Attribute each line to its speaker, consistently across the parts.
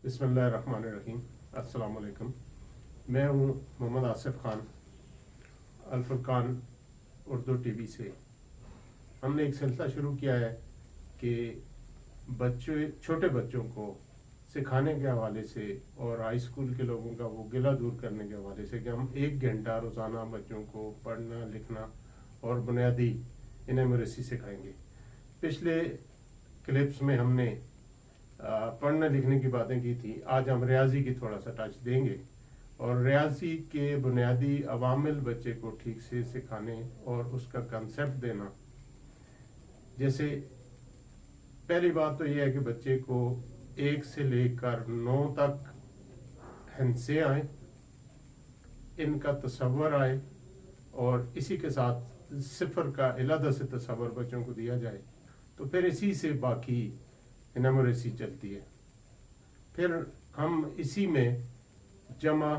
Speaker 1: बिस्मिल्लाहिर्रहमानिर्रहीम। अस्सलाम वालेकुम। मैं हूँ मोहम्मद आसिफ खान, अल-फुरकान उर्दू टीवी से। हमने एक सिलसिला शुरू किया है कि छोटे बच्चों को सिखाने के हवाले से और हाई स्कूल के लोगों का वो गिला दूर करने के हवाले से कि हम 1 घंटा रोज़ाना बच्चों को पढ़ना, लिखना और बुनियादी न्यूमरेसी सिखाएंगे। पिछले क्लिप्स में हमने पढ़ने लिखने की बातें की थी। आज हम रियाजी की थोड़ा सा टच देंगे और रियाजी के बुनियादी अवामिल बच्चे को ठीक से सिखाने और उसका कंसेप्ट देना। जैसे पहली बात तो यह है कि बच्चे को 1 से लेकर 9 तक हिंसे आए, इनका तसव्वुर आए और इसी के साथ सिफर का इलादा से तसव्वुर बच्चों को दिया जाए, तो फिर इसी से बाकी न्यूमरेसी चलती है। फिर हम इसी में जमा,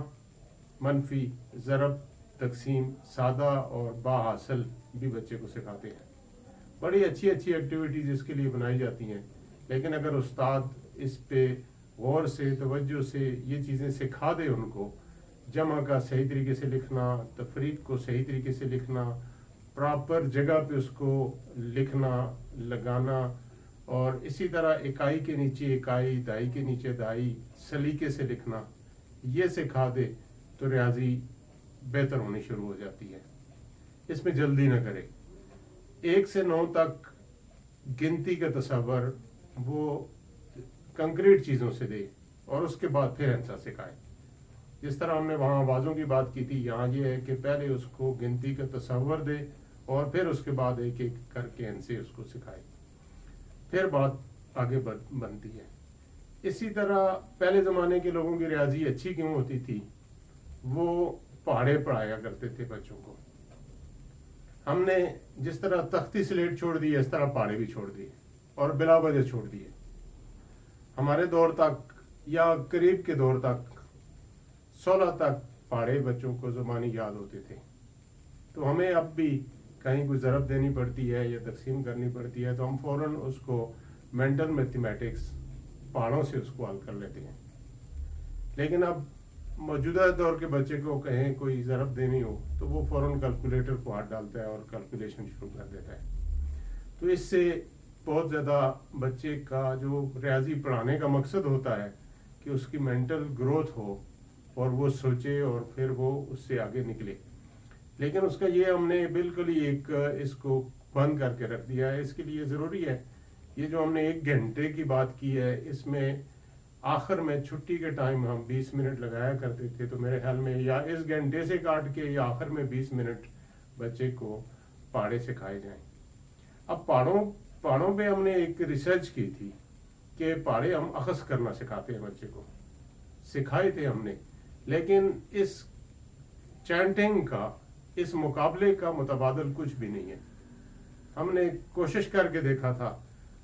Speaker 1: मनफी, ज़रब, तकसीम, सादा और बाहासिल भी बच्चे को सिखाते हैं। बड़ी अच्छी अच्छी एक्टिविटीज़ इसके लिए बनाई जाती हैं, लेकिन अगर उस्ताद इस पे गौर से, तवज्जो से ये चीज़ें सिखा दे उनको, जमा का सही तरीके से लिखना, तफरीक को सही तरीके से लिखना, प्रॉपर जगह पे उसको लिखना, लगाना, और इसी तरह इकाई के नीचे इकाई, दाई के नीचे दाई, सलीके से लिखना, ये सिखा दे तो रियाजी बेहतर होनी शुरू हो जाती है। इसमें जल्दी ना करे। 1 से 9 तक गिनती का तसव्वुर वो कंक्रीट चीज़ों से दे और उसके बाद फिर हिंसा सिखाए। जिस तरह हमने वहाँ आवाज़ों की बात की थी, यहाँ ये है कि पहले उसको गिनती का तसव्वुर दे और फिर उसके बाद एक एक करके हिंसे उसको सिखाए, फिर बात आगे बनती है। इसी तरह पहले ज़माने के लोगों की रियाजी अच्छी क्यों होती थी? वो पहाड़े पढ़ाया करते थे बच्चों को। हमने जिस तरह तख्ती स्लेट छोड़ दी, इस तरह पहाड़े भी छोड़ दिए और बिला वजह छोड़ दिए। हमारे दौर तक या करीब के दौर तक 16 तक पहाड़े बच्चों को ज़बानी याद होते थे। तो हमें अब भी कहीं कोई ज़रब देनी पड़ती है या तकसीम करनी पड़ती है तो हम फ़ौरन उसको मेंटल मैथमेटिक्स पहाड़ों से उसको हल कर लेते हैं। लेकिन अब मौजूदा दौर के बच्चे को कहें कोई ज़रब देनी हो तो वो फ़ौरन कैलकुलेटर को हाथ डालता है और कैलकुलेशन शुरू कर देता है। तो इससे बहुत ज़्यादा बच्चे का जो रियाजी पढ़ाने का मकसद होता है कि उसकी मेंटल ग्रोथ हो और वो सोचे और फिर वो उससे आगे निकले, लेकिन उसका ये हमने बिल्कुल ही एक इसको बंद करके रख दिया है। इसके लिए ज़रूरी है ये जो हमने 1 घंटे की बात की है, इसमें आखिर में छुट्टी के टाइम हम 20 मिनट लगाया करते थे। तो मेरे ख्याल में या इस घंटे से काट के या आखिर में 20 मिनट बच्चे को पहाड़े सिखाए जाएं। अब पहाड़ों पे हमने एक रिसर्च की थी कि पहाड़े हम अखज़ करना सिखाते हैं बच्चे को, सिखाए थे हमने, लेकिन इस चैंटिंग का, इस मुकाबले का मुतबादल कुछ भी नहीं है। हमने कोशिश करके देखा था,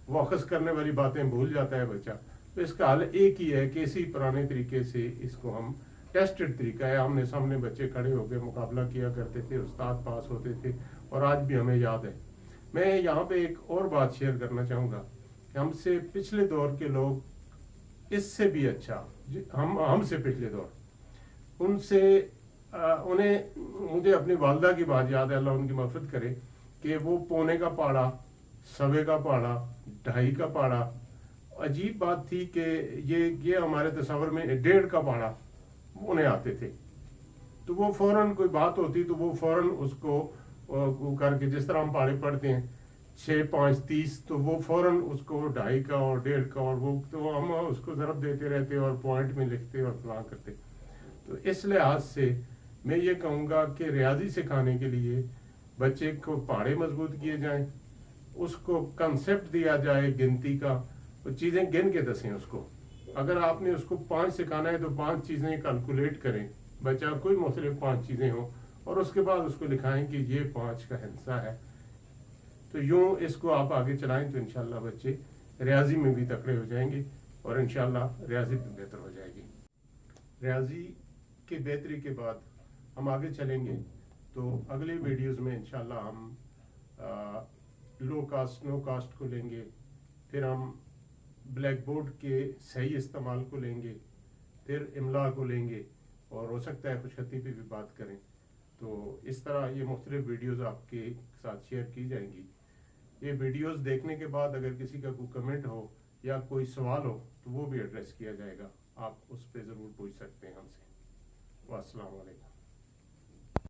Speaker 1: वो अखज़ करने वाली बातें भूल जाता है बच्चा। तो इसका हल एक ही है कि इसी पुराने तरीके से इसको हम, टेस्टेड तरीका है, आमने सामने बच्चे खड़े होकर मुकाबला किया करते थे, उस्ताद पास होते थे और आज भी हमें याद है। मैं यहाँ पे एक और बात शेयर करना चाहूँगा कि हमसे पिछले दौर के लोग इससे भी अच्छा, हमसे पिछले दौर, मुझे अपनी वालदा की बात याद है, अल्लाह उनकी मग़फ़िरत करे, कि वो पौने का पहाड़ा, सवे का पहाड़ा, ढाई का पहाड़ा, अजीब बात थी कि ये हमारे तस्वर में 1.5 का पहाड़ा उन्हें आते थे। तो वो फ़ौरन कोई बात होती तो वो फ़ौरन उसको करके, जिस तरह हम पहाड़े पढ़ते हैं 6, 5, 30, तो वो फ़ौरन उसको 2.5 का और 1.5 का, और वो तो हम उसको ज़रब देते रहते और पॉइंट में लिखते और फलां करते। तो इस लिहाज से मैं ये कहूँगा कि रियाजी सिखाने के लिए बच्चे को पहाड़े मजबूत किए जाएं, उसको कंसेप्ट दिया जाए गिनती का, वो चीज़ें गिन के दसें उसको। अगर आपने उसको 5 सिखाना है तो 5 चीज़ें कैलकुलेट करें, बच्चा कोई मुख्तलिफ 5 चीज़ें हों, और उसके बाद उसको लिखाएं कि ये 5 का हिस्सा है। तो यूँ इसको आप आगे चलाएं तो इंशाल्लाह बच्चे रियाजी में भी तकड़े हो जाएंगे और इंशाल्लाह रियाजी भी बेहतर हो जाएगी। रियाजी की बेहतरी के बाद हम आगे चलेंगे तो अगले वीडियोस में इंशाल्लाह हम लो कास्ट नो कास्ट को लेंगे, फिर हम بلیک بورڈ کے صحیح استعمال کو لیں گے، پھر املا کو لیں گے، اور ہو سکتا ہے خوش خطی پہ بھی بات کریں. تو اس طرح یہ مختلف ویڈیوز آپ کے ساتھ شیئر کی جائیں گی. یہ ویڈیوز دیکھنے کے بعد اگر کسی کا کوئی کمنٹ ہو یا کوئی سوال ہو تو وہ بھی ایڈریس کیا جائے گا. آپ اس پہ ضرور پوچھ سکتے ہیں ہم سے. والسلام علیکم.